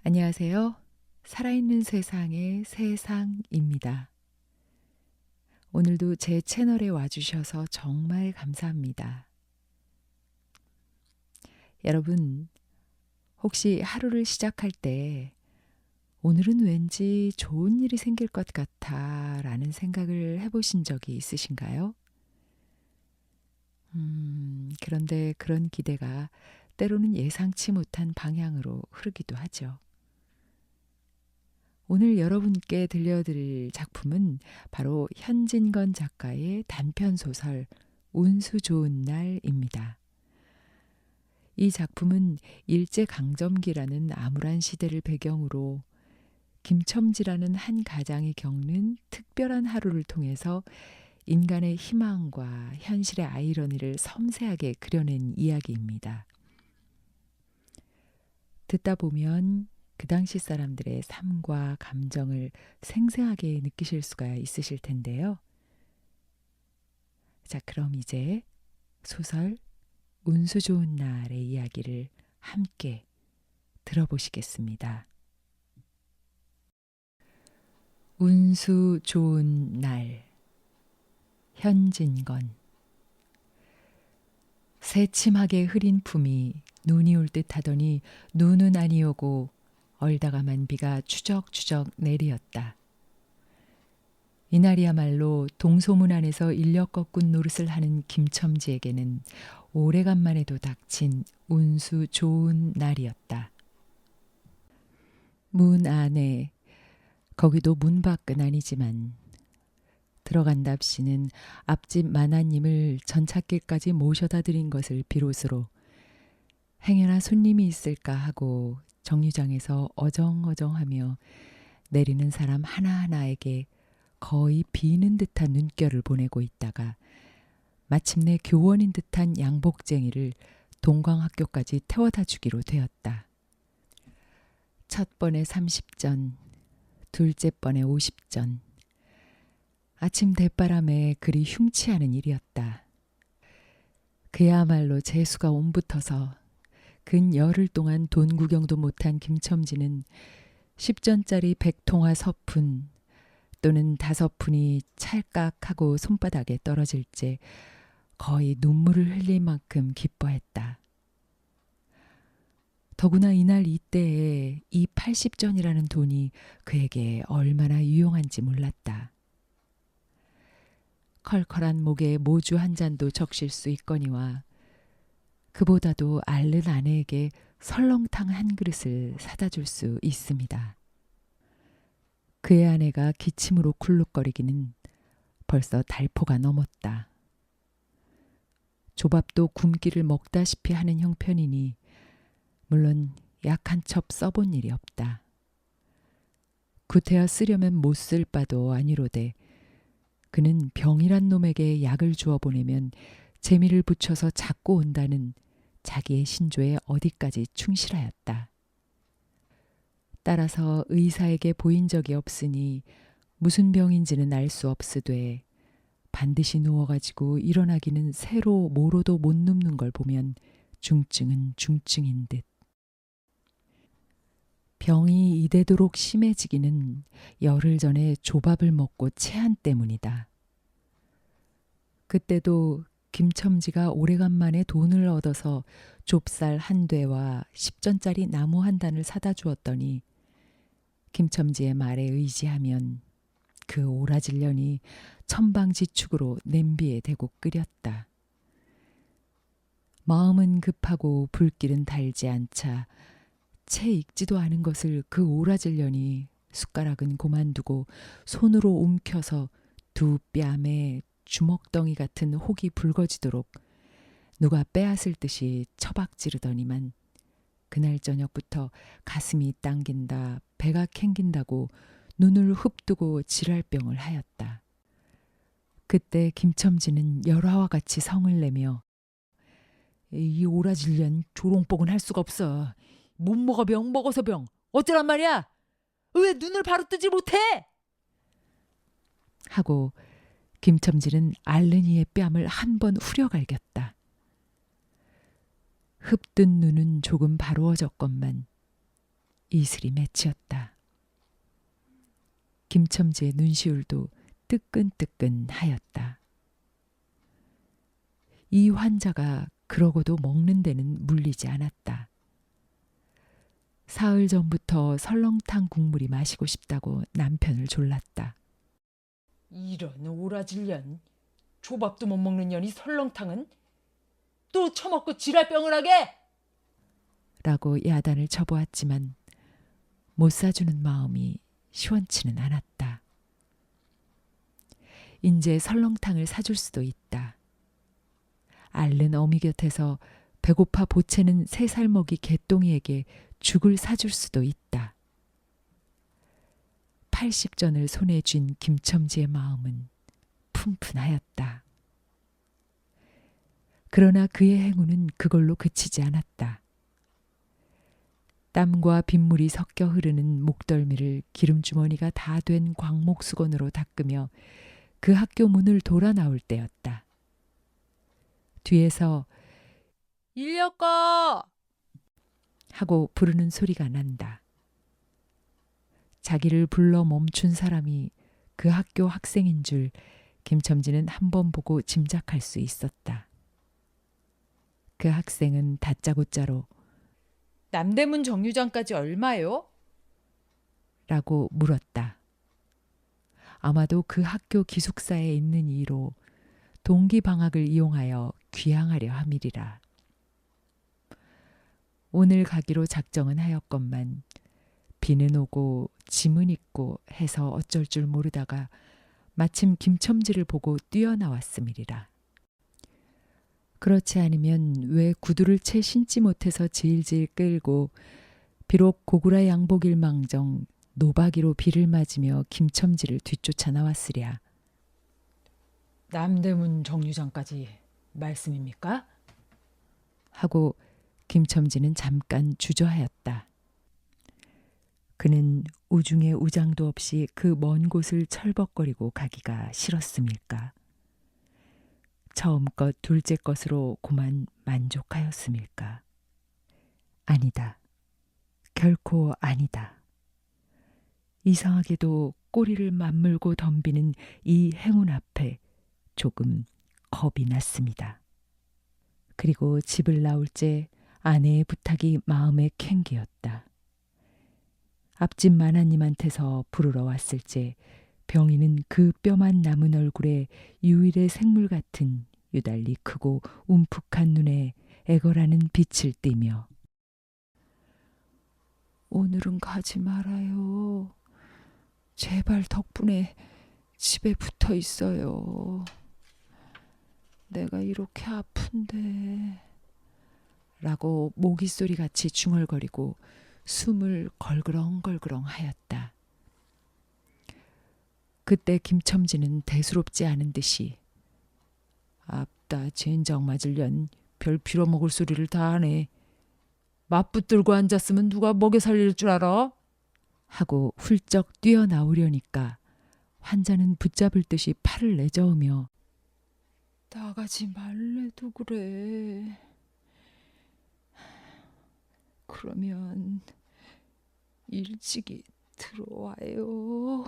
안녕하세요. 살아있는 세상의 세상입니다. 오늘도 제 채널에 와주셔서 정말 감사합니다. 여러분, 혹시 하루를 시작할 때 오늘은 왠지 좋은 일이 생길 것 같아 라는 생각을 해보신 적이 있으신가요? 그런데 그런 기대가 때로는 예상치 못한 방향으로 흐르기도 하죠. 오늘 여러분께 들려드릴 작품은 바로 현진건 작가의 단편소설 운수 좋은 날입니다. 이 작품은 일제강점기라는 암울한 시대를 배경으로 김첨지라는 한 가장이 겪는 특별한 하루를 통해서 인간의 희망과 현실의 아이러니를 섬세하게 그려낸 이야기입니다. 듣다 보면 그 당시 사람들의 삶과 감정을 생생하게 느끼실 수가 있으실 텐데요. 자, 그럼 이제 소설 운수 좋은 날의 이야기를 함께 들어보시겠습니다. 운수 좋은 날, 현진건. 새침하게 흐린 품이 눈이 올 듯 하더니 눈은 아니오고 얼다가만 비가 추적추적 내리었다. 이날이야말로 동소문 안에서 인력 거꾼 노릇을 하는 김첨지에게는 오래간만에도 닥친 운수 좋은 날이었다. 문 안에, 거기도 문 밖은 아니지만 들어간답시는 앞집 마나님을 전찻길까지 모셔다 드린 것을 비롯으로 행여나 손님이 있을까 하고 정류장에서 어정어정하며 내리는 사람 하나하나에게 거의 비는 듯한 눈결을 보내고 있다가 마침내 교원인 듯한 양복쟁이를 동광학교까지 태워다 주기로 되었다. 첫 번에 30전, 둘째 번에 50전. 아침 대바람에 그리 흉치 않은 일이었다. 그야말로 재수가 옴붙어서 근 열흘 동안 돈 구경도 못한 김첨지는 10전짜리 100통화 서푼 또는 5푼이 찰깍하고 손바닥에 떨어질째 거의 눈물을 흘릴 만큼 기뻐했다. 더구나 이날 이때에 이 80전이라는 돈이 그에게 얼마나 유용한지 몰랐다. 컬컬한 목에 모주 한 잔도 적실 수 있거니와 그보다도 앓는 아내에게 설렁탕 한 그릇을 사다 줄 수 있습니다. 그의 아내가 기침으로 굴룩거리기는 벌써 달포가 넘었다. 조밥도 굶기를 먹다시피 하는 형편이니 물론 약 한 첩 써본 일이 없다. 구태여 쓰려면 못 쓸 바도 아니로되 그는 병이란 놈에게 약을 주어 보내면 재미를 붙여서 잡고 온다는 자기의 신조에 어디까지 충실하였다. 따라서 의사에게 보인 적이 없으니 무슨 병인지는 알 수 없으되 반드시 누워가지고 일어나기는 새로 모로도 못 눕는 걸 보면 중증은 중증인 듯. 병이 이대도록 심해지기는 열흘 전에 조밥을 먹고 체한 때문이다. 그때도 김첨지가 오래간만에 돈을 얻어서 좁쌀 한 대와 10전짜리 나무 한 단을 사다 주었더니 김첨지의 말에 의지하면 그 오라질년이 천방지축으로 냄비에 대고 끓였다. 마음은 급하고 불길은 달지 않자 채 익지도 않은 것을 그 오라질년이 숟가락은 고만두고 손으로 움켜서 두 뺨에 주먹덩이 같은 혹이 붉어지도록 누가 빼앗을 듯이 처박지르더니만 그날 저녁부터 가슴이 당긴다, 배가 캥긴다고 눈을 흡뜨고 지랄병을 하였다. 그때 김첨지는 열화와 같이 성을 내며 이 오라질년 조롱복은 할 수가 없어. 못 먹어 병, 먹어서 병. 어쩌란 말이야? 왜 눈을 바로 뜨지 못해? 하고 김첨지는 앓는 이의 뺨을 한 번 후려갈겼다. 흡뜬 눈은 조금 바로워졌건만 이슬이 맺히었다. 김첨지의 눈시울도 뜨끈뜨끈하였다. 이 환자가 그러고도 먹는 데는 물리지 않았다. 사흘 전부터 설렁탕 국물이 마시고 싶다고 남편을 졸랐다. 이런 오라질년. 조밥도 못 먹는 년이 설렁탕은? 또 처먹고 지랄병을 하게? 라고 야단을 쳐보았지만 못 사주는 마음이 시원치는 않았다. 인제 설렁탕을 사줄 수도 있다. 앓는 어미 곁에서 배고파 보채는 3살 먹이 개똥이에게 죽을 사줄 수도 있다. 80전을 손에 쥔 김첨지의 마음은 푼푼하였다. 그러나 그의 행운은 그걸로 그치지 않았다. 땀과 빗물이 섞여 흐르는 목덜미를 기름주머니가 다 된 광목수건으로 닦으며 그 학교 문을 돌아 나올 때였다. 뒤에서 인력거! 하고 부르는 소리가 난다. 자기를 불러 멈춘 사람이 그 학교 학생인 줄 김첨지는 한 번 보고 짐작할 수 있었다. 그 학생은 다짜고짜로 남대문 정류장까지 얼마요? 라고 물었다. 아마도 그 학교 기숙사에 있는 이로 동기 방학을 이용하여 귀향하려 함이리라. 오늘 가기로 작정은 하였건만 비는 오고 짐은 있고 해서 어쩔 줄 모르다가 마침 김첨지를 보고 뛰어나왔음이리라. 그렇지 않으면 왜 구두를 채 신지 못해서 질질 끌고 비록 고구라 양복일망정 노박이로 비를 맞으며 김첨지를 뒤쫓아 나왔으랴. 남대문 정류장까지 말씀입니까? 하고 김첨지는 잠깐 주저하였다. 그는 우중에 우장도 없이 그 먼 곳을 철벅거리고 가기가 싫었음일까? 처음 것 둘째 것으로 고만 만족하였음일까? 아니다. 결코 아니다. 이상하게도 꼬리를 맞물고 덤비는 이 행운 앞에 조금 겁이 났습니다. 그리고 집을 나올 때 아내의 부탁이 마음에 캥기었다. 앞집 마나님한테서 부르러 왔을 때 병이는 그 뼈만 남은 얼굴에 유일의 생물 같은 유달리 크고 움푹한 눈에 애걸하는 빛을 띠며 오늘은 가지 말아요. 제발 덕분에 집에 붙어 있어요. 내가 이렇게 아픈데 라고 모기소리같이 중얼거리고 숨을 걸그렁걸그렁 하였다. 그때 김첨지는 대수롭지 않은 듯이 앞다 젠장 맞을련 별 빌어먹을 소리를 다 하네. 맞붙들고 앉았으면 누가 먹여 살릴 줄 알아? 하고 훌쩍 뛰어나오려니까 환자는 붙잡을 듯이 팔을 내저으며 나가지 말래도 그래. 그러면 일찍이 들어와요.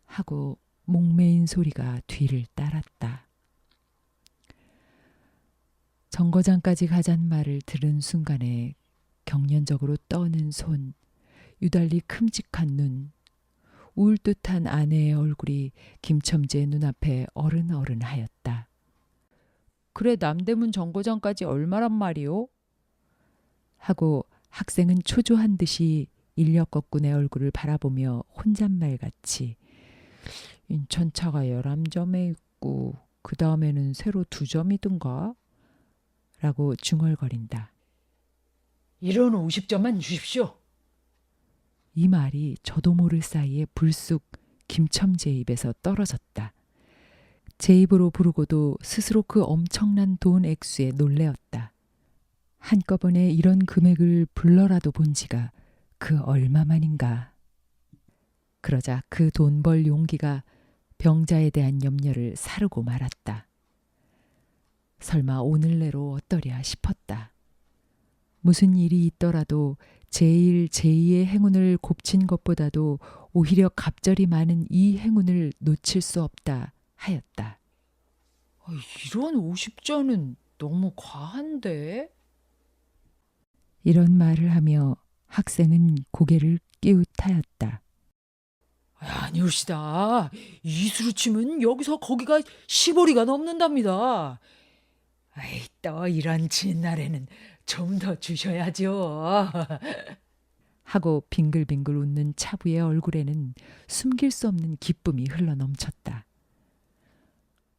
하고 목매인 소리가 뒤를 따랐다. 정거장까지 가잔 말을 들은 순간에 경련적으로 떠는 손, 유달리 큼직한 눈, 울 듯한 아내의 얼굴이 김첨지의 눈앞에 어른어른하였다. 그래 남대문 정거장까지 얼마란 말이오? 하고 학생은 초조한 듯이 인력거꾼의 얼굴을 바라보며 혼잣말같이 인천차가 11점에 있고 그 다음에는 새로 2점이든가? 라고 중얼거린다. 이런 50점만 주십시오. 이 말이 저도 모를 사이에 불쑥 김첨지의 입에서 떨어졌다. 제 입으로 부르고도 스스로 그 엄청난 돈 액수에 놀래었다. 한꺼번에 이런 금액을 불러라도 본 지가 그 얼마만인가. 그러자 그 돈 벌 용기가 병자에 대한 염려를 사르고 말았다. 설마 오늘 내로 어떠랴 싶었다. 무슨 일이 있더라도 제1, 제2의 행운을 곱친 것보다도 오히려 갑절이 많은 이 행운을 놓칠 수 없다 하였다. 이런 50전은 너무 과한데? 이런 말을 하며 학생은 고개를 끼웃하였다. 아니오시다. 이수로 치면 여기서 거기가 10월이가 넘는답니다. 또 이런 진날에는 좀 더 주셔야죠. 하고 빙글빙글 웃는 차부의 얼굴에는 숨길 수 없는 기쁨이 흘러넘쳤다.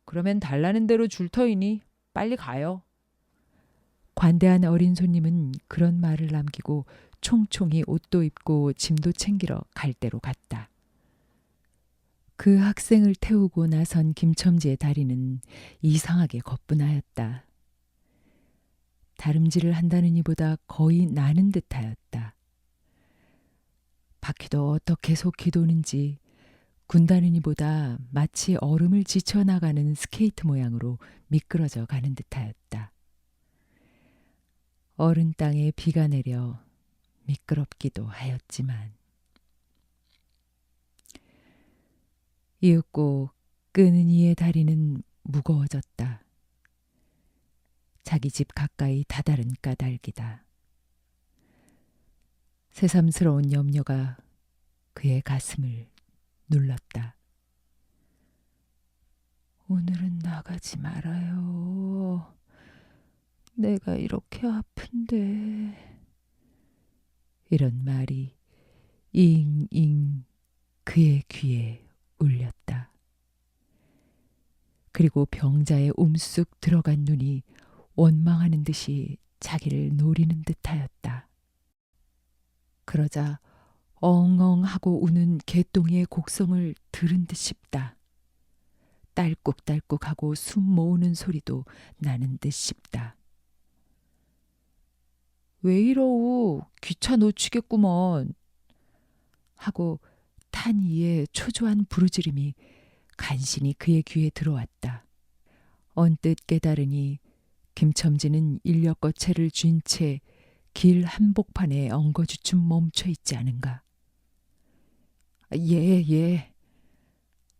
그러면 달라는 대로 줄 터이니 빨리 가요. 관대한 어린 손님은 그런 말을 남기고 총총히 옷도 입고 짐도 챙기러 갈대로 갔다. 그 학생을 태우고 나선 김첨지의 다리는 이상하게 거뿐하였다. 다름질을 한다는 이보다 거의 나는 듯하였다. 바퀴도 어떻게 속히 도는지 군다는 이보다 마치 얼음을 지쳐나가는 스케이트 모양으로 미끄러져 가는 듯하였다. 어른 땅에 비가 내려 미끄럽기도 하였지만 이윽고 끄는 이의 다리는 무거워졌다. 자기 집 가까이 다다른 까닭이다. 새삼스러운 염려가 그의 가슴을 눌렀다. 오늘은 나가지 말아요. 내가 이렇게 아픈데. 이런 말이 잉잉 그의 귀에 울렸다. 그리고 병자의 움쑥 들어간 눈이 원망하는 듯이 자기를 노리는 듯하였다. 그러자 엉엉하고 우는 개똥이의 곡성을 들은 듯 싶다. 딸꾹딸꾹하고 숨 모으는 소리도 나는 듯 싶다. 왜 이러우 귀차 놓치겠구먼 하고 탄 이의 초조한 부르짖음이 간신히 그의 귀에 들어왔다. 언뜻 깨달으니 김첨지는 인력거체를 쥔 채 길 한복판에 엉거주춤 멈춰 있지 않은가. 예.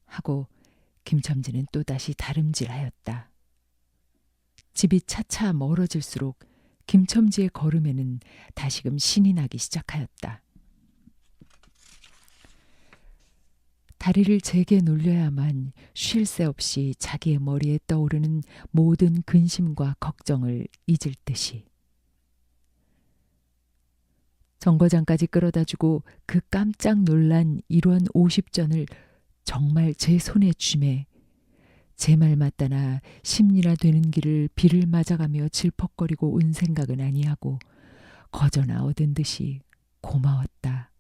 하고 김첨지는 또다시 다름질하였다. 집이 차차 멀어질수록 김첨지의 걸음에는 다시금 신이 나기 시작하였다. 다리를 제게 놀려야만 쉴 새 없이 자기의 머리에 떠오르는 모든 근심과 걱정을 잊을 듯이. 정거장까지 끌어다주고 그 깜짝 놀란 일원 50전을 정말 제 손에 쥐매 제 말 맞다나 10리나 되는 길을 비를 맞아가며 질퍽거리고 온 생각은 아니하고 거저나 얻은 듯이 고마웠다.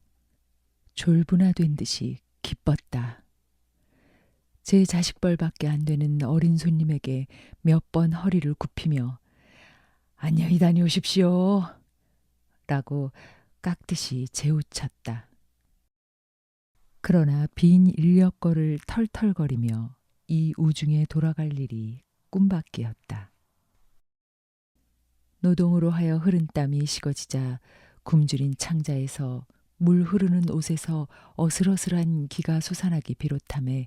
졸분하된 듯이 기뻤다. 제 자식벌밖에 안 되는 어린 손님에게 몇 번 허리를 굽히며 안녕히 다녀오십시오 라고 깍듯이 재우쳤다. 그러나 빈 인력거를 털털거리며 이 우중에 돌아갈 일이 꿈밖이었다. 노동으로 하여 흐른 땀이 식어지자 굶주린 창자에서 물 흐르는 옷에서 어슬어슬한 기가 솟아나기 비롯하며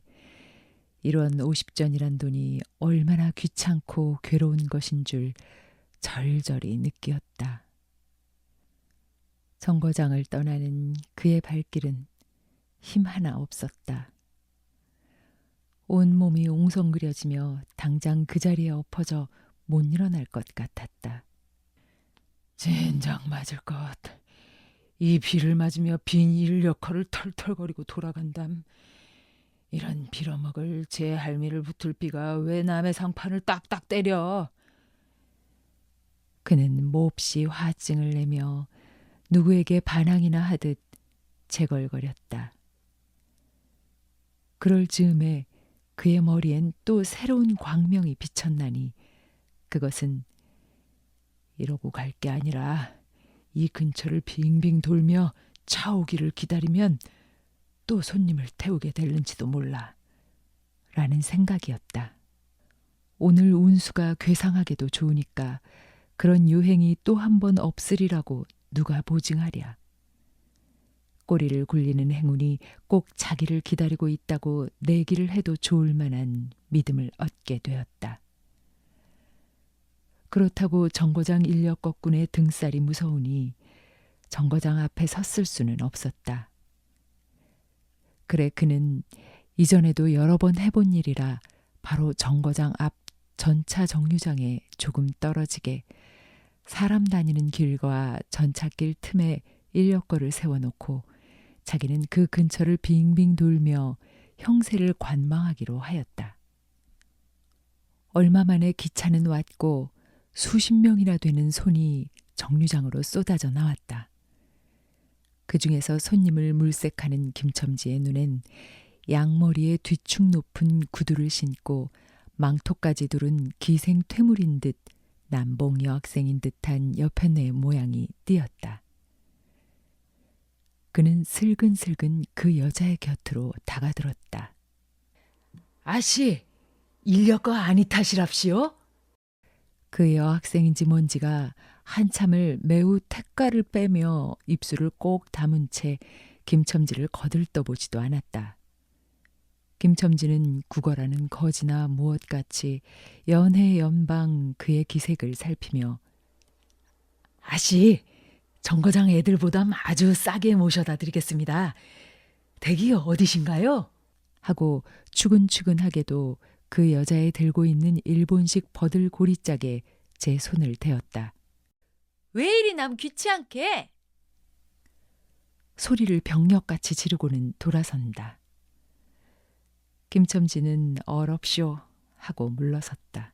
이런 50전이란 돈이 얼마나 귀찮고 괴로운 것인 줄 절절히 느끼었다. 정거장을 떠나는 그의 발길은 힘 하나 없었다. 온몸이 옹성그려지며 당장 그 자리에 엎어져 못 일어날 것 같았다. 젠장 맞을 것. 이 비를 맞으며 빈 인력거를 털털거리고 돌아간담. 이런 빌어먹을 제 할미를 붙을 비가 왜 남의 상판을 딱딱 때려. 그는 몹시 화증을 내며 누구에게 반항이나 하듯 재걸거렸다. 그럴 즈음에 그의 머리엔 또 새로운 광명이 비쳤나니 그것은 이러고 갈 게 아니라 이 근처를 빙빙 돌며 차 오기를 기다리면 또 손님을 태우게 될는지도 몰라 라는 생각이었다. 오늘 운수가 괴상하게도 좋으니까 그런 유행이 또 한 번 없으리라고 누가 보증하랴. 꼬리를 굴리는 행운이 꼭 자기를 기다리고 있다고 내기를 해도 좋을 만한 믿음을 얻게 되었다. 그렇다고 정거장 인력거꾼의 등살이 무서우니 정거장 앞에 섰을 수는 없었다. 그래 그는 이전에도 여러 번 해본 일이라 바로 정거장 앞 전차 정류장에 조금 떨어지게 사람 다니는 길과 전차길 틈에 인력거를 세워놓고 자기는 그 근처를 빙빙 돌며 형세를 관망하기로 하였다. 얼마 만에 기차는 왔고 수십 명이나 되는 손이 정류장으로 쏟아져 나왔다. 그 중에서 손님을 물색하는 김첨지의 눈엔 양머리에 뒤축 높은 구두를 신고 망토까지 두른 기생 퇴물인 듯 남봉 여학생인 듯한 여편네의 모양이 띄었다. 그는 슬근슬근 그 여자의 곁으로 다가들었다. 아씨, 인력거 아니 탓이랍시오? 그 여학생인지 뭔지가 한참을 매우 택가를 빼며 입술을 꼭 다문 채 김첨지를 거들떠보지도 않았다. 김첨지는 구걸하는 거지나 무엇같이 연해연방 그의 기색을 살피며 아씨, 정거장 애들보담 아주 싸게 모셔다 드리겠습니다. 댁이 어디신가요? 하고 추근추근하게도 그 여자의 들고 있는 일본식 버들고리짝에 제 손을 대었다. 왜 이리 남 귀치않게? 소리를 병력같이 지르고는 돌아선다. 김첨지는 어럽쇼 하고 물러섰다.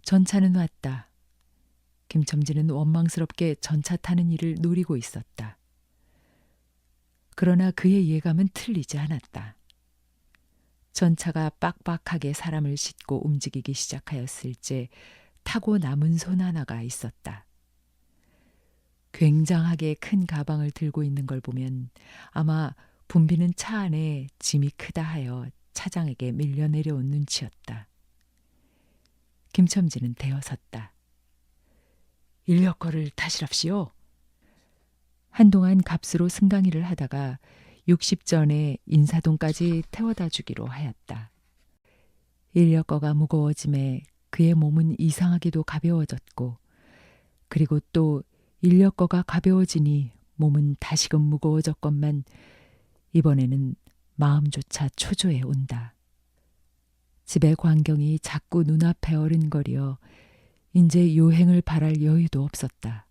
전차는 왔다. 김첨지는 원망스럽게 전차 타는 일을 노리고 있었다. 그러나 그의 예감은 틀리지 않았다. 전차가 빡빡하게 사람을 싣고 움직이기 시작하였을 때 타고 남은 손 하나가 있었다. 굉장하게 큰 가방을 들고 있는 걸 보면 아마 붐비는 차 안에 짐이 크다 하여 차장에게 밀려 내려온 눈치였다. 김첨지는 대어섰다. 인력거를 타시랍시오. 한동안 값으로 승강이를 하다가 60전에 인사동까지 태워다 주기로 하였다. 인력거가 무거워짐에 그의 몸은 이상하게도 가벼워졌고 그리고 또 인력거가 가벼워지니 몸은 다시금 무거워졌건만 이번에는 마음조차 초조해 온다. 집의 광경이 자꾸 눈앞에 어른거려 인제 요행을 바랄 여유도 없었다.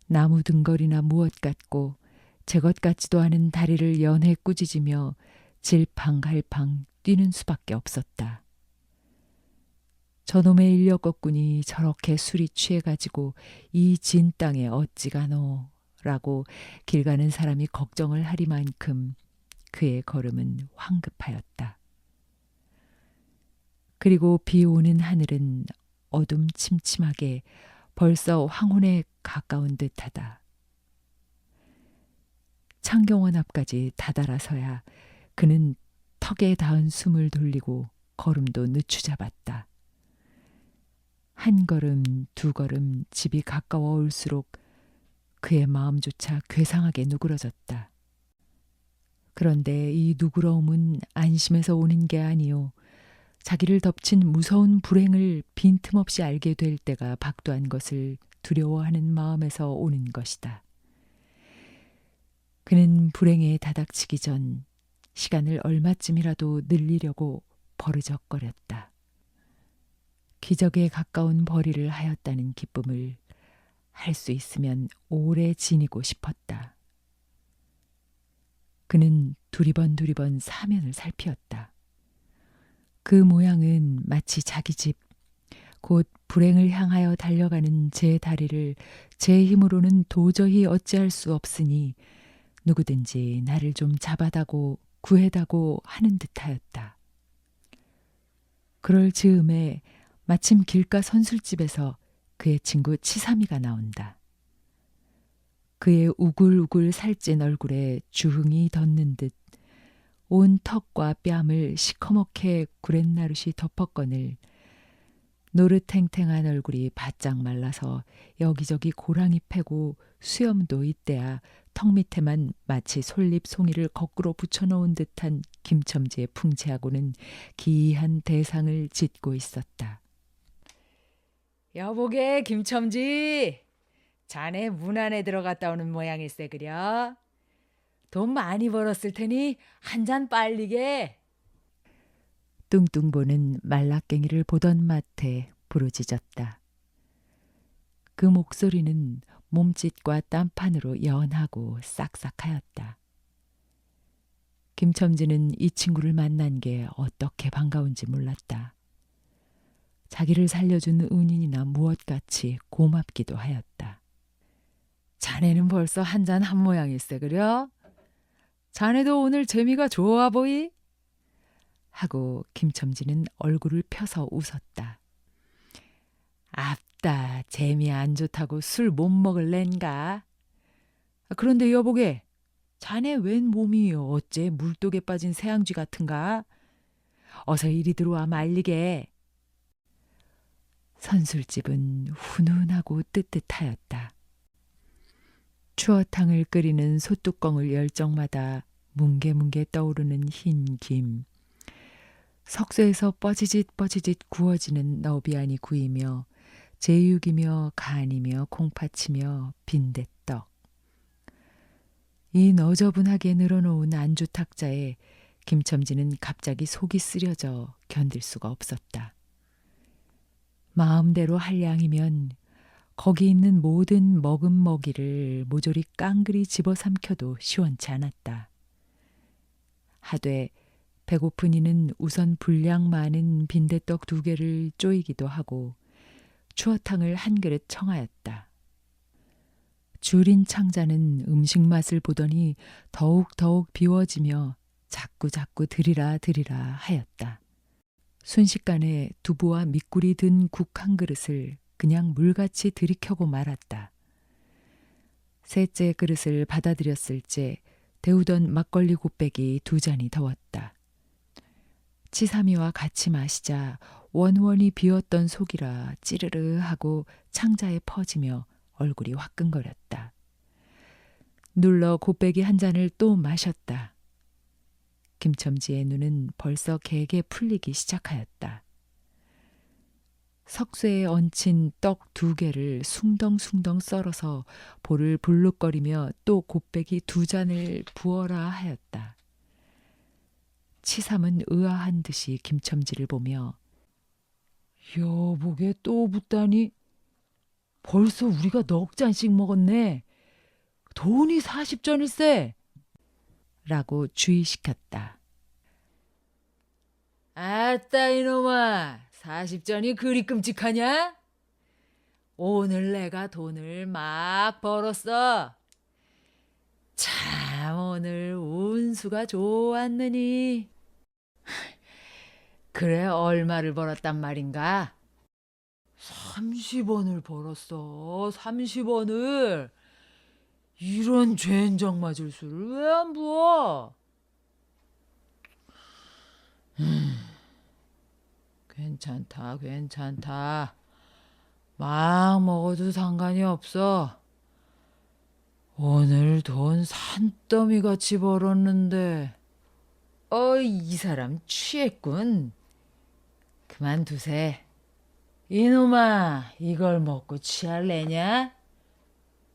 나무 등걸이나 무엇 같고 제 것 같지도 않은 다리를 연해 꾸짖으며 질팡갈팡 뛰는 수밖에 없었다. 저놈의 인력거꾼이 저렇게 술이 취해가지고 이 진 땅에 어찌가노 라고 길 가는 사람이 걱정을 하리만큼 그의 걸음은 황급하였다. 그리고 비 오는 하늘은 어둠침침하게 벌써 황혼에 가까운 듯하다. 창경원 앞까지 다다라서야 그는 턱에 닿은 숨을 돌리고 걸음도 늦추잡았다. 한 걸음, 두 걸음 집이 가까워 올수록 그의 마음조차 괴상하게 누그러졌다. 그런데 이 누그러움은 안심에서 오는 게 아니요 자기를 덮친 무서운 불행을 빈틈없이 알게 될 때가 박도한 것을 두려워하는 마음에서 오는 것이다. 그는 불행에 다닥치기 전 시간을 얼마쯤이라도 늘리려고 버르적거렸다. 기적에 가까운 벌이를 하였다는 기쁨을 할 수 있으면 오래 지니고 싶었다. 그는 두리번 사면을 살피었다. 그 모양은 마치 자기 집, 곧 불행을 향하여 달려가는 제 다리를 제 힘으로는 도저히 어찌할 수 없으니 누구든지 나를 좀 잡아다고 구해다고 하는 듯하였다. 그럴 즈음에 마침 길가 선술집에서 그의 친구 치삼이가 나온다. 그의 우글우글 살찐 얼굴에 주흥이 덧는 듯 온 턱과 뺨을 시커멓게 구렛나룻이 덮었거늘 노릇탱탱한 얼굴이 바짝 말라서 여기저기 고랑이 패고 수염도 이때야 턱 밑에만 마치 솔잎 송이를 거꾸로 붙여놓은 듯한 김첨지의 풍채하고는 기이한 대상을 짓고 있었다. 여보게 김첨지, 자네 문 안에 들어갔다 오는 모양일세 그려. 돈 많이 벌었을 테니 한 잔 빨리게. 뚱뚱보는 말라깽이를 보던 맛에 부르짖었다. 그 목소리는 몸짓과 딴판으로 연하고 싹싹하였다. 김첨지는 이 친구를 만난 게 어떻게 반가운지 몰랐다. 자기를 살려준 은인이나 무엇같이 고맙기도 하였다. 자네는 벌써 한 잔 한 모양일세 그려. 자네도 오늘 재미가 좋아 보이? 하고 김첨지는 얼굴을 펴서 웃었다. 앞다, 재미 안 좋다고 술 못 먹을랜가? 그런데 여보게, 자네 웬 몸이 어째 물독에 빠진 새앙쥐 같은가? 어서 이리 들어와 말리게. 선술집은 훈훈하고 뜨뜻하였다. 추어탕을 끓이는 솥뚜껑을 열 적마다 뭉게뭉게 떠오르는 흰 김, 석쇠에서 뻐지짓 구워지는 너비안이 구이며 제육이며 간이며 콩팥이며 빈대떡. 이 너저분하게 늘어놓은 안주 탁자에 김첨지는 갑자기 속이 쓰려져 견딜 수가 없었다. 마음대로 할 양이면 거기 있는 모든 먹은 먹이를 모조리 깡그리 집어삼켜도 시원치 않았다. 하되 배고픈 이는 우선 분량 많은 빈대떡 2개를 쪼이기도 하고 추어탕을 한 그릇 청하였다. 줄인 창자는 음식 맛을 보더니 더욱 비워지며 자꾸 드리라 하였다. 순식간에 두부와 밑굴이 든 국 한 그릇을 그냥 물같이 들이켜고 말았다. 셋째 그릇을 받아들였을 때 데우던 막걸리 곱빼기 2잔이 더웠다. 치삼이와 같이 마시자 원원이 비었던 속이라 찌르르 하고 창자에 퍼지며 얼굴이 화끈거렸다. 눌러 곱빼기 한 잔을 또 마셨다. 김첨지의 눈은 벌써 개게 풀리기 시작하였다. 석쇠에 얹힌 떡 2개를 숭덩숭덩 썰어서 볼을 불룩거리며 또 곱빼기 2잔을 부어라 하였다. 치삼은 의아한 듯이 김첨지를 보며 여보게 또 붓다니? 벌써 우리가 넉 잔씩 먹었네. 돈이 40전일세. 라고 주의시켰다. 아따 이놈아, 40전이 그리 끔찍하냐? 오늘 내가 돈을 막 벌었어. 참 오늘 운수가 좋았느니. 그래 얼마를 벌었단 말인가? 30원을 벌었어. 30원을. 이런 젠장 맞을 수를 왜 안 부어? 괜찮다. 막 먹어도 상관이 없어. 오늘 돈 산더미같이 벌었는데. 이 사람 취했군. 그만두세. 이놈아, 이걸 먹고 취할래냐?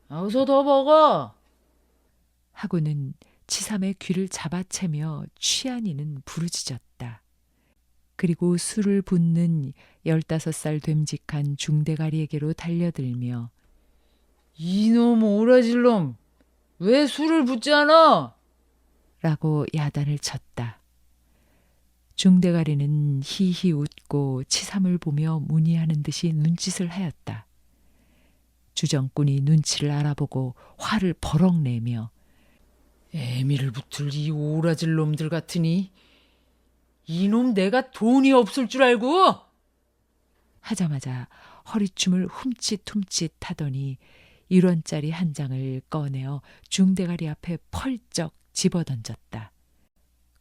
어서 더 먹어. 하고는 치삼의 귀를 잡아채며 취한 이는 부르짖었다. 그리고 술을 붓는 15살 됨직한 중대가리에게로 달려들며 이놈 오라질 놈, 왜 술을 붓지 않아? 라고 야단을 쳤다. 중대가리는 히히 웃고 치삼을 보며 문의하는 듯이 눈짓을 하였다. 주정꾼이 눈치를 알아보고 화를 버럭 내며 애미를 붙을 이 오라질 놈들 같으니 이놈 내가 돈이 없을 줄 알고? 하자마자 허리춤을 훔칫 하더니 1원짜리 한 장을 꺼내어 중대가리 앞에 펄쩍 집어던졌다.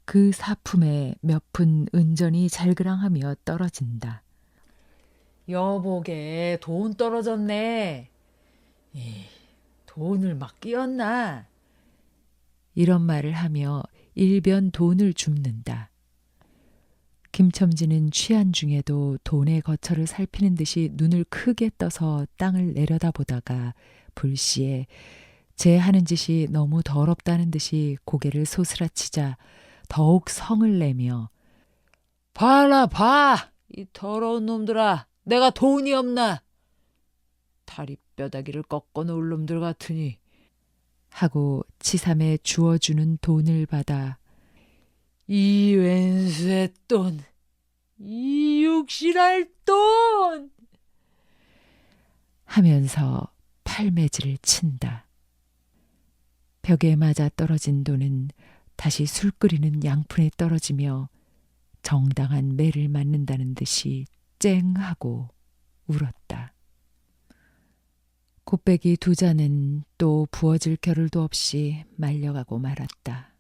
그 사품에 몇 푼 은전이 잘그랑하며 떨어진다. 여복에 돈 떨어졌네. 돈을 막 끼었나? 이런 말을 하며 일변 돈을 줍는다. 김첨지는 취한 중에도 돈의 거처를 살피는 듯이 눈을 크게 떠서 땅을 내려다보다가 불시에 제 하는 짓이 너무 더럽다는 듯이 고개를 소스라치자 더욱 성을 내며 봐라 봐! 이 더러운 놈들아, 내가 돈이 없나? 다리 뼈다귀를 꺾어 놓을 놈들 같으니. 하고 치삼에 주어주는 돈을 받아 이 왼수의 돈, 이 육실할 돈! 하면서 팔매질을 친다. 벽에 맞아 떨어진 돈은 다시 술 끓이는 양푼에 떨어지며 정당한 매를 맞는다는 듯이 쨍하고 울었다. 곱배기 두 잔은 또 부어질 겨를도 없이 말려가고 말았다.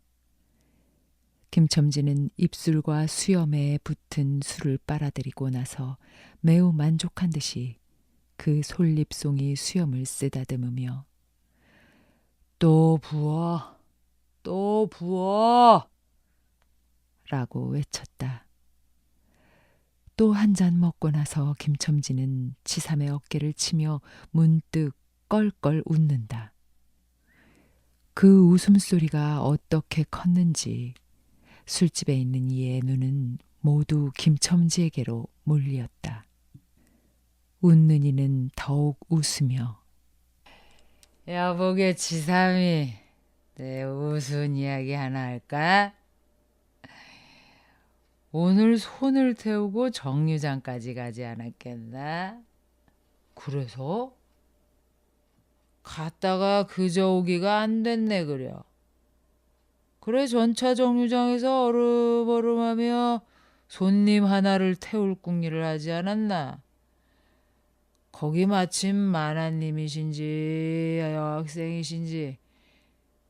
김첨지는 입술과 수염에 붙은 술을 빨아들이고 나서 매우 만족한 듯이 그 솔잎송이 수염을 쓰다듬으며 또 부어, 또 부어! 라고 외쳤다. 또 한 잔 먹고 나서 김첨지는 치삼의 어깨를 치며 문득 껄껄 웃는다. 그 웃음소리가 어떻게 컸는지 술집에 있는 이의 눈은 모두 김첨지에게로 몰리었다. 웃는 이는 더욱 웃으며 여보게 지삼이, 내 무슨 이야기 하나 할까? 오늘 손을 태우고 정류장까지 가지 않았겠나? 그래서? 갔다가 그저 오기가 안 됐네 그려. 그래 전차 정류장에서 어름어름하며 손님 하나를 태울 궁리를 하지 않았나? 거기 마침 만화님이신지 여학생이신지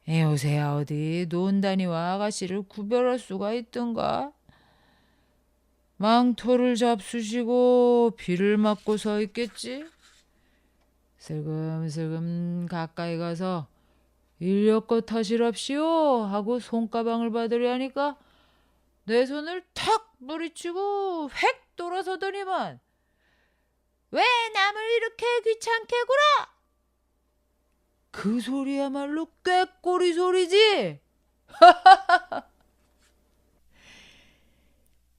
요새야 어디 논다니와 아가씨를 구별할 수가 있던가? 망토를 잡수시고 비를 맞고 서 있겠지? 슬금슬금 가까이 가서 인력거 타시랍시오 하고 손가방을 받으려 하니까 내 손을 탁 무리치고 획 돌아서더니만 왜 남을 이렇게 귀찮게 굴어? 그 소리야말로 꾀꼬리 소리지.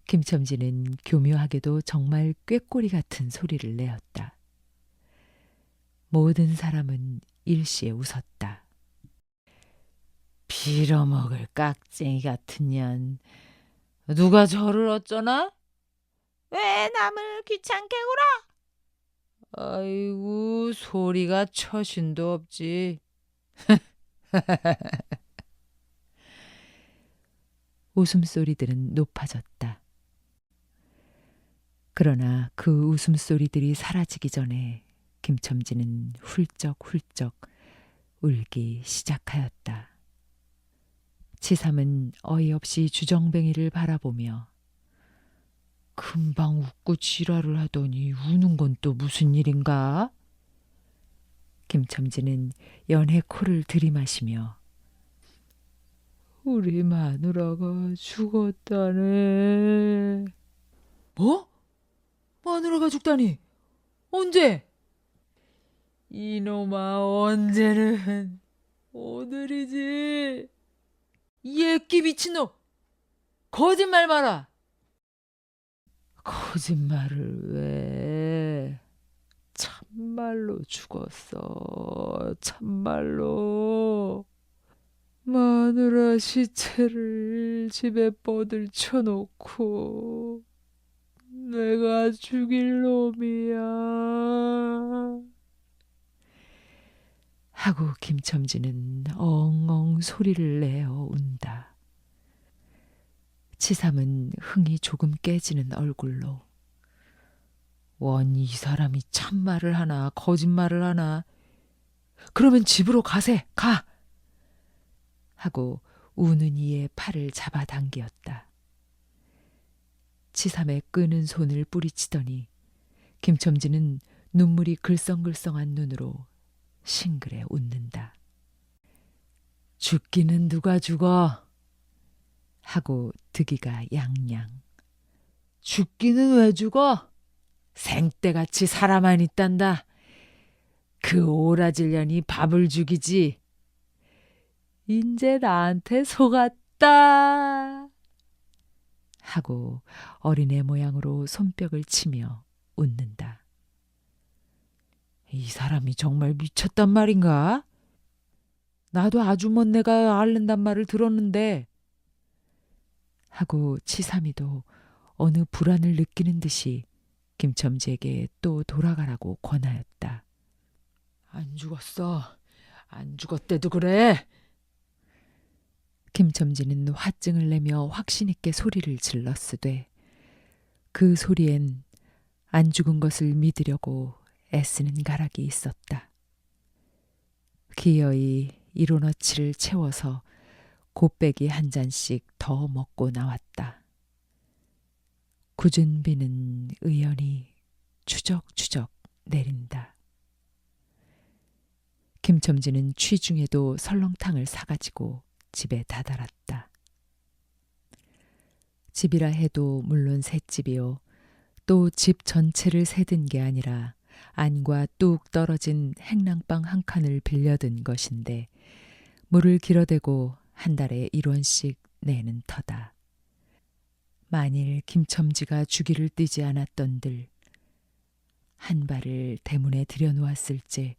김첨지는 교묘하게도 정말 꾀꼬리 같은 소리를 내었다. 모든 사람은 일시에 웃었다. 빌어먹을 깍쟁이 같은 년. 누가 저를 어쩌나? 왜 남을 귀찮게 굴어? 아이고 소리가 처신도 없지. 웃음소리들은 높아졌다. 그러나 그 웃음소리들이 사라지기 전에 김첨지는 훌쩍훌쩍 울기 시작하였다. 치삼은 어이없이 주정뱅이를 바라보며 금방 웃고 지랄을 하더니 우는 건 또 무슨 일인가? 김첨지는 연해 코를 들이마시며 우리 마누라가 죽었다네. 뭐? 마누라가 죽다니? 언제? 이놈아 언제는 오늘이지. 이 애끼 미친놈. 거짓말 마라. 거짓말을 왜? 참말로 죽었어. 참말로. 마누라 시체를 집에 뻗을 쳐놓고 내가 죽일 놈이야. 하고 김첨지는 엉엉 소리를 내어 운다. 치삼은 흥이 조금 깨지는 얼굴로 원 이 사람이 참말을 하나 거짓말을 하나. 그러면 집으로 가세. 가. 하고 우는 이의 팔을 잡아당기었다. 치삼의 끄는 손을 뿌리치더니 김첨지는 눈물이 글썽글썽한 눈으로 싱그레 웃는다. 죽기는 누가 죽어? 하고 득이가 양양. 죽기는 왜 죽어? 생때같이 살아만 있단다. 그 오라질년이 밥을 죽이지. 인제 나한테 속았다. 하고 어린애 모양으로 손뼉을 치며 웃는다. 이 사람이 정말 미쳤단 말인가? 나도 아주머니가 앓는단 말을 들었는데. 하고 치삼이도 어느 불안을 느끼는 듯이 김첨지에게 또 돌아가라고 권하였다. 안 죽었어. 안 죽었대도 그래. 김첨지는 화증을 내며 확신 있게 소리를 질렀으되 그 소리엔 안 죽은 것을 믿으려고 애쓰는 가락이 있었다. 기어이 일어너치를 채워서 곱빼기 한 잔씩 더 먹고 나왔다. 굳은 비는 의연히 추적추적 내린다. 김첨지는 취중에도 설렁탕을 사가지고 집에 다다랐다. 집이라 해도 물론 셋집이요. 또 집 전체를 세든 게 아니라 안과 뚝 떨어진 행랑방 한 칸을 빌려든 것인데 물을 길어대고 한 달에 1원씩 내는 터다. 만일 김첨지가 주기를 뛰지 않았던들 한 발을 대문에 들여놓았을째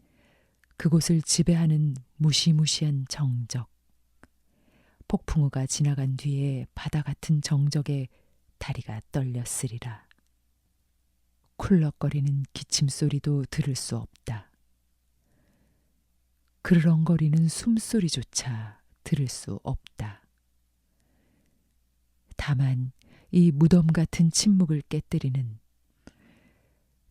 그곳을 지배하는 무시무시한 정적. 폭풍우가 지나간 뒤에 바다 같은 정적에 다리가 떨렸으리라. 쿨럭거리는 기침소리도 들을 수 없다. 그르렁거리는 숨소리조차 들을 수 없다. 다만 이 무덤 같은 침묵을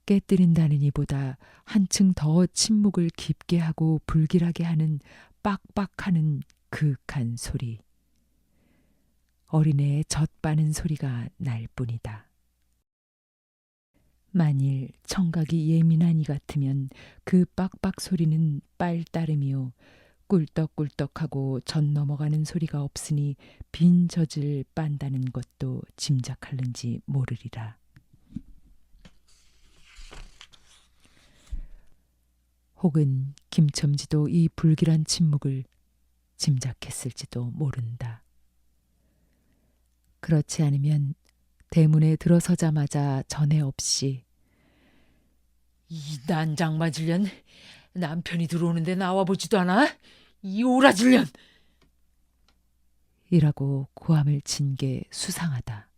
깨뜨린다는 이보다 한층 더 침묵을 깊게 하고 불길하게 하는 빡빡하는 그윽한 소리. 어린애의 젖바는 소리가 날 뿐이다. 만일 청각이 예민한 이 같으면 그 빡빡 소리는 빨 따름이요. 꿀떡꿀떡하고 젖 넘어가는 소리가 없으니 빈 젖을 빤다는 것도 짐작할는지 모르리라. 혹은 김첨지도 이 불길한 침묵을 짐작했을지도 모른다. 그렇지 않으면 대문에 들어서자마자 전에 없이 이 난장 맞으련 남편이 들어오는데 나와보지도 않아? 이 오라질년! 이라고 고함을 친 게 수상하다.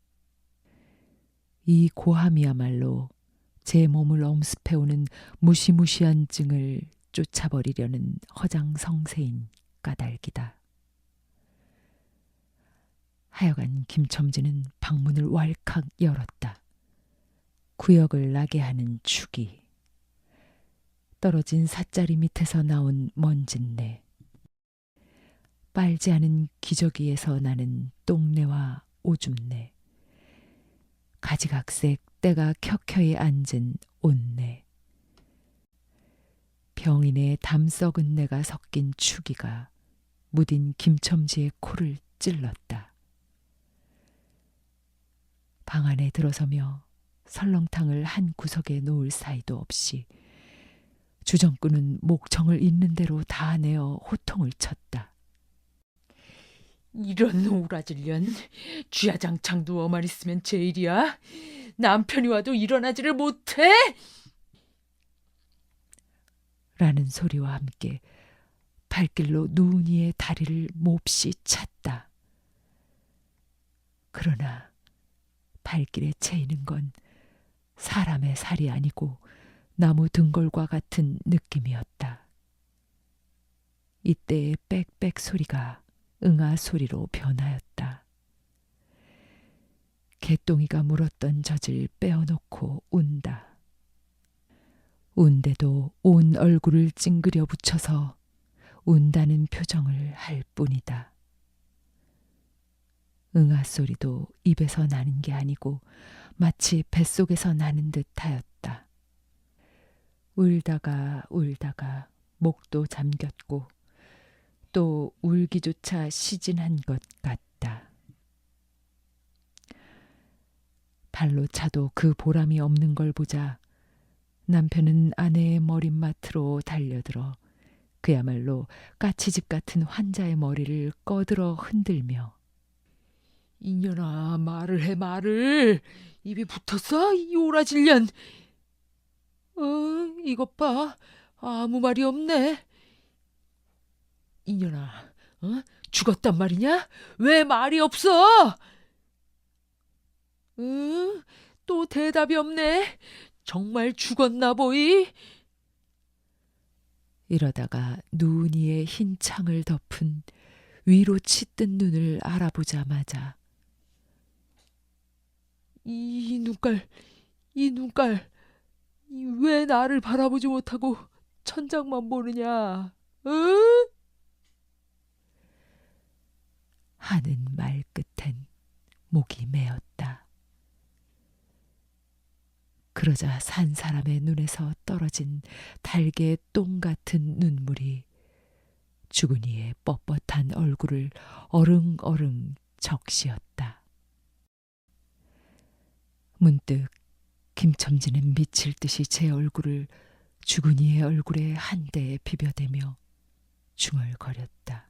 이 고함이야말로 제 몸을 엄습해오는 무시무시한 증을 쫓아버리려는 허장성세인 까닭이다. 하여간 김첨지는 방문을 왈칵 열었다. 구역을 나게 하는 축이. 떨어진 삿자리 밑에서 나온 먼진내. 빨지 않은 기저귀에서 나는 똥내와 오줌내. 가지각색 때가 켜켜이 앉은 온내. 병인의 담 썩은 내가 섞인 추기가 무딘 김첨지의 코를 찔렀다. 방 안에 들어서며 설렁탕을 한 구석에 놓을 사이도 없이 주정꾼은 목청을 있는 대로 다 내어 호통을 쳤다. 이런 오라질년! 쥐야장창 누워만 있으면 제일이야? 남편이 와도 일어나지를 못해? 라는 소리와 함께 발길로 누운 이의 다리를 몹시 찼다. 그러나 발길에 채이는 건 사람의 살이 아니고 나무 등골과 같은 느낌이었다. 이때의 빽빽 소리가 응아 소리로 변하였다. 개똥이가 물었던 젖을 빼어놓고 운다. 운데도 온 얼굴을 찡그려 붙여서 운다는 표정을 할 뿐이다. 응아 소리도 입에서 나는 게 아니고 마치 뱃속에서 나는 듯 하였다. 울다가 울다가 목도 잠겼고 또 울기조차 시진한 것 같다. 발로 차도 그 보람이 없는 걸 보자 남편은 아내의 머릿맡으로 달려들어 그야말로 까치집 같은 환자의 머리를 꺼들어 흔들며 이년아, 말을 해, 말을. 입이 붙었어? 이 오라질년. 이것 봐. 아무 말이 없네. 이년아, 죽었단 말이냐? 왜 말이 없어? 또 대답이 없네. 정말 죽었나 보이? 이러다가 눈 위에 흰 창을 덮은 위로 치뜬 눈을 알아보자마자 이 눈깔, 이 눈깔. 왜 나를 바라보지 못하고 천장만 보느냐? 하는 말 끝엔 목이 메었다. 그러자 산 사람의 눈에서 떨어진 달개 똥 같은 눈물이 죽은 이의 뻣뻣한 얼굴을 어릉어릉 적시었다. 문득 김첨지는 미칠 듯이 제 얼굴을 죽은 이의 얼굴에 한 대에 비벼대며 중얼거렸다.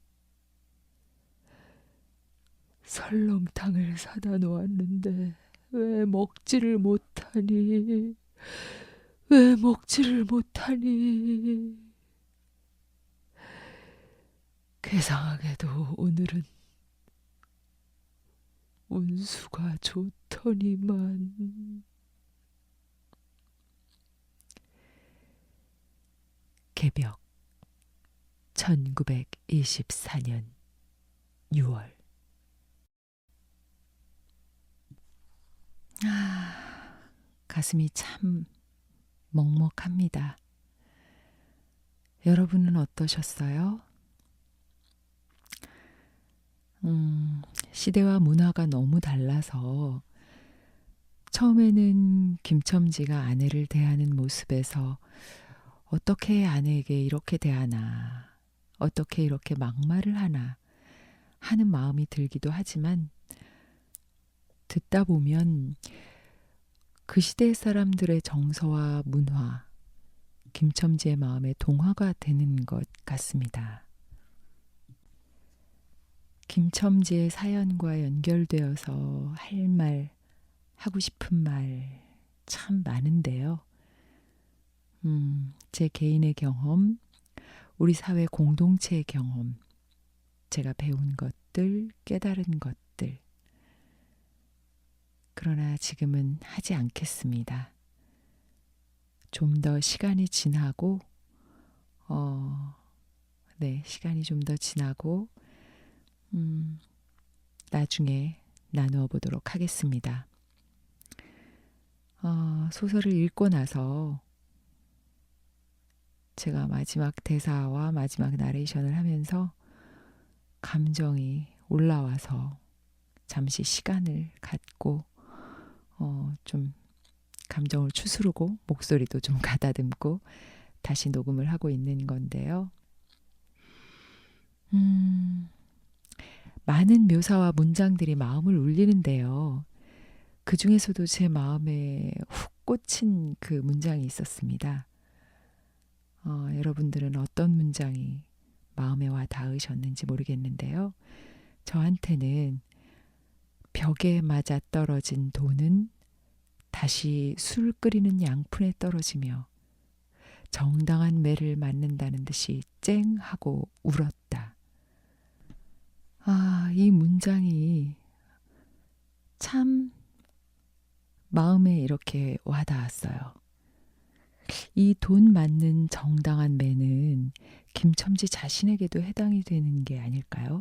설렁탕을 사다 놓았는데 왜 먹지를 못하니? 왜 먹지를 못하니? 괴상하게도 오늘은 운수가 좋더니만. 개벽 1924년 6월. 가슴이 참 먹먹합니다. 여러분은 어떠셨어요? 시대와 문화가 너무 달라서 처음에는 김첨지가 아내를 대하는 모습에서 어떻게 아내에게 이렇게 대하나, 어떻게 이렇게 막말을 하나 하는 마음이 들기도 하지만 듣다 보면 그 시대 사람들의 정서와 문화, 김첨지의 마음에 동화가 되는 것 같습니다. 김첨지의 사연과 연결되어서 할 말, 하고 싶은 말 참 많은데요. 제 개인의 경험, 우리 사회 공동체의 경험, 제가 배운 것들, 깨달은 것들. 그러나 지금은 하지 않겠습니다. 좀 더 시간이 지나고, 시간이 좀 더 지나고, 나중에 나누어 보도록 하겠습니다. 소설을 읽고 나서 제가 마지막 대사와 마지막 나레이션을 하면서 감정이 올라와서 잠시 시간을 갖고 좀 감정을 추스르고 목소리도 좀 가다듬고 다시 녹음을 하고 있는 건데요. 많은 묘사와 문장들이 마음을 울리는데요. 그 중에서도 제 마음에 훅 꽂힌 그 문장이 있었습니다. 여러분들은 어떤 문장이 마음에 와 닿으셨는지 모르겠는데요. 저한테는 벽에 맞아 떨어진 돈은 다시 술 끓이는 양푼에 떨어지며 정당한 매를 맞는다는 듯이 쨍 하고 울었다. 이 문장이 참 마음에 이렇게 와닿았어요. 이 돈 맞는 정당한 매는 김첨지 자신에게도 해당이 되는 게 아닐까요?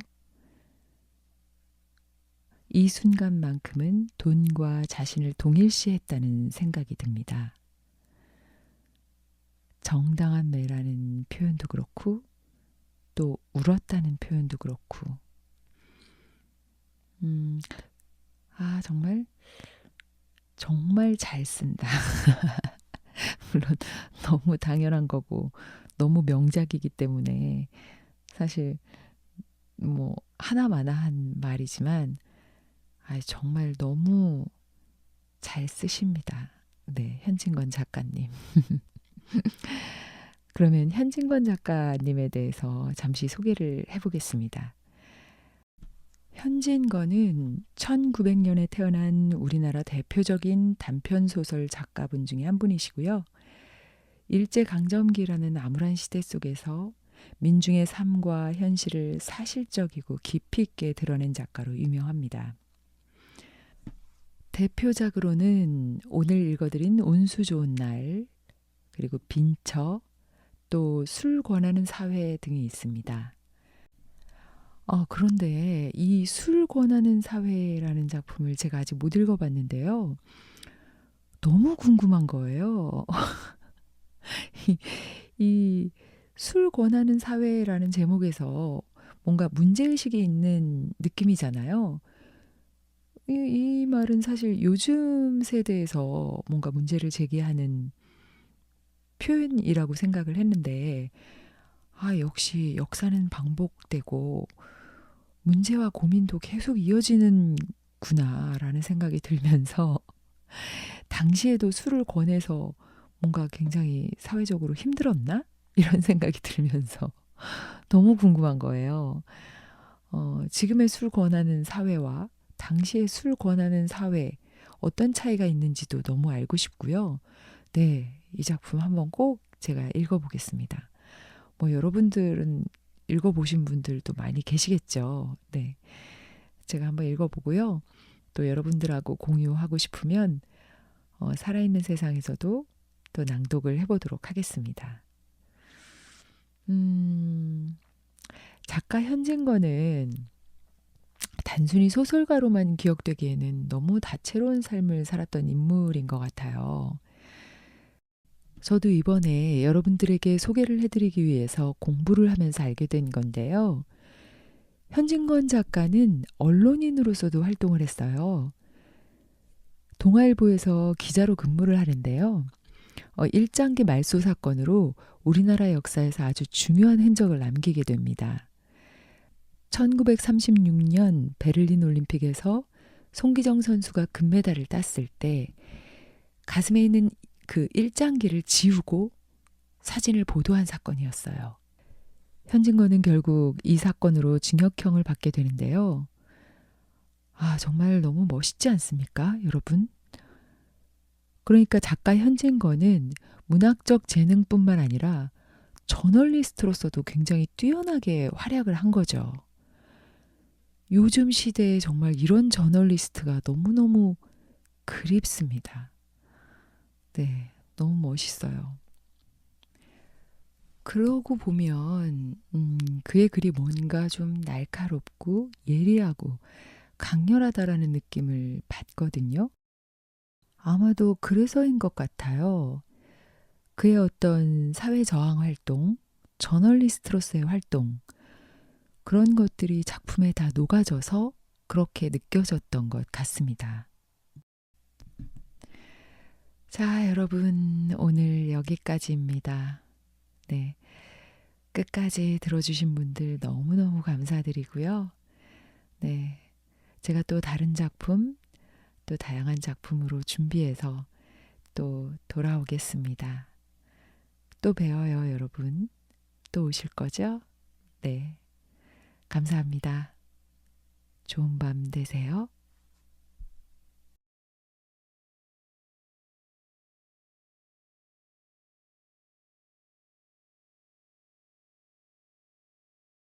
이 순간만큼은 돈과 자신을 동일시했다는 생각이 듭니다. 정당한 매라는 표현도 그렇고 또 울었다는 표현도 그렇고 정말 잘 쓴다. 물론 너무 당연한 거고 너무 명작이기 때문에 사실 뭐 하나마나 한 말이지만 정말 너무 잘 쓰십니다. 네, 현진건 작가님. 그러면 현진건 작가님에 대해서 잠시 소개를 해보겠습니다. 현진건은 1900년에 태어난 우리나라 대표적인 단편소설 작가분 중에 한 분이시고요. 일제강점기라는 암울한 시대 속에서 민중의 삶과 현실을 사실적이고 깊이 있게 드러낸 작가로 유명합니다. 대표작으로는 오늘 읽어드린 운수 좋은 날, 그리고 빈처, 또 술 권하는 사회 등이 있습니다. 그런데 이 술 권하는 사회라는 작품을 제가 아직 못 읽어봤는데요. 너무 궁금한 거예요. 이 술 권하는 사회라는 제목에서 뭔가 문제의식이 있는 느낌이잖아요. 이 말은 사실 요즘 세대에서 뭔가 문제를 제기하는 표현이라고 생각을 했는데, 역시 역사는 반복되고 문제와 고민도 계속 이어지는구나라는 생각이 들면서 당시에도 술을 권해서 뭔가 굉장히 사회적으로 힘들었나? 이런 생각이 들면서 너무 궁금한 거예요. 지금의 술 권하는 사회와 당시의 술 권하는 사회 어떤 차이가 있는지도 너무 알고 싶고요. 네, 이 작품 한번 꼭 제가 읽어보겠습니다. 뭐 여러분들은 읽어보신 분들도 많이 계시겠죠. 네, 제가 한번 읽어보고요. 또 여러분들하고 공유하고 싶으면 살아있는 세상에서도 또 낭독을 해보도록 하겠습니다. 작가 현진건은 단순히 소설가로만 기억되기에는 너무 다채로운 삶을 살았던 인물인 것 같아요. 저도 이번에 여러분들에게 소개를 해드리기 위해서 공부를 하면서 알게 된 건데요. 현진건 작가는 언론인으로서도 활동을 했어요. 동아일보에서 기자로 근무를 하는데요. 일장기 말소 사건으로 우리나라 역사에서 아주 중요한 흔적을 남기게 됩니다. 1936년 베를린 올림픽에서 송기정 선수가 금메달을 땄을 때 가슴에 있는 그 일장기를 지우고 사진을 보도한 사건이었어요. 현진건은 결국 이 사건으로 징역형을 받게 되는데요. 정말 너무 멋있지 않습니까, 여러분? 그러니까 작가 현진건은 문학적 재능뿐만 아니라 저널리스트로서도 굉장히 뛰어나게 활약을 한 거죠. 요즘 시대에 정말 이런 저널리스트가 너무너무 그립습니다. 네, 너무 멋있어요. 그러고 보면 그의 글이 뭔가 좀 날카롭고 예리하고 강렬하다라는 느낌을 받거든요. 아마도 그래서인 것 같아요. 그의 어떤 사회 저항 활동, 저널리스트로서의 활동, 그런 것들이 작품에 다 녹아져서 그렇게 느껴졌던 것 같습니다. 자, 여러분, 오늘 여기까지입니다. 네. 끝까지 들어주신 분들 너무너무 감사드리고요. 네. 제가 또 다른 작품, 또 다양한 작품으로 준비해서 또 돌아오겠습니다. 또 뵈어요, 여러분. 또 오실 거죠? 네. 감사합니다. 좋은 밤 되세요.